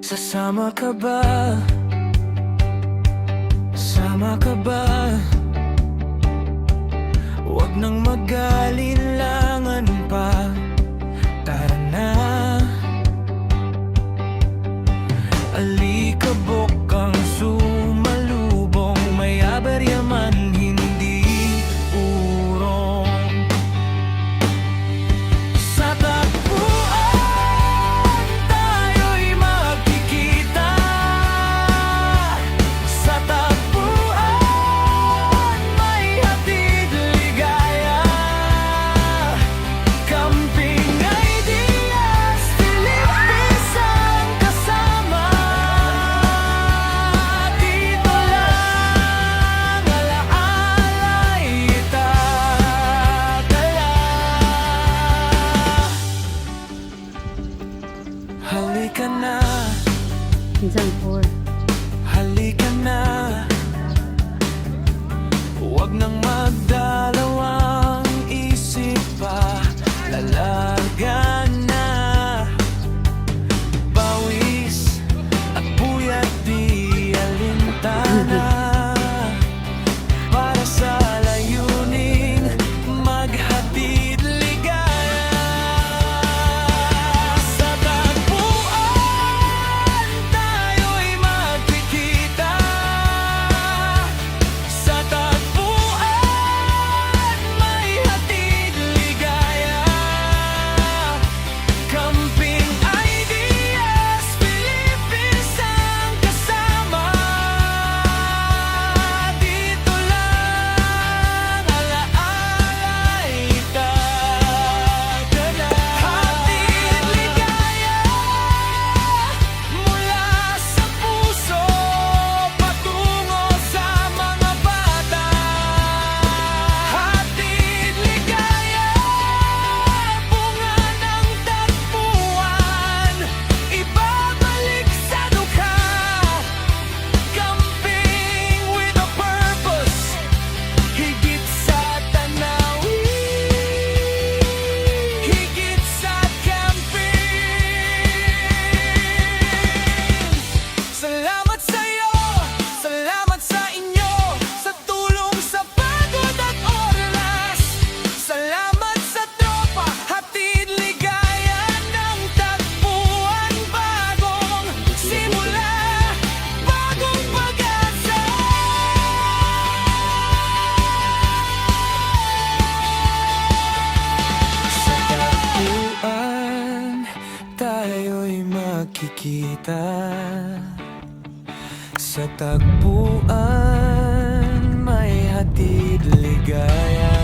Sasama ka ba? Sama ka ba? Huwag nang mag-alinlangan pa. Tara na. Alikabok ang sumalubong, may aberya man hindi urong. Sa tagpuan tayo'y magkikita. Sa tagpuan may hatid ligaya. Camping ideas, Philippines ang kasama. Dito lang alaalay itatala. Halika na, Minsan 4. halika na. Huwag nang magdalawang isip pa. Lalaga na. Pawis at puyat di alintana. Para sa layuning maghatid ligaya. Sa tagpuan tayo'y magkikita. Sa tagpuan may hatid ligaya. Camping ideas, Philippines ang kasama. Dito lang alaalay itatala. Hatid ligaya mula sa puso patungo sa mga bata. Hatid ligaya, bunga ng tagpuan, ibabalik sa dukha. Camping with a purpose, higit sa tanawin, higit sa camping. Salamat sa'yo, salamat sa inyo, sa tulong sa pagod at oras. Salamat sa tropa, hatid ligaya ng tagpuan. Bagong simula, bagong pag-asa. Sa tagpuan tayo'y magkikita. Sa tagpuan may hatid ligaya.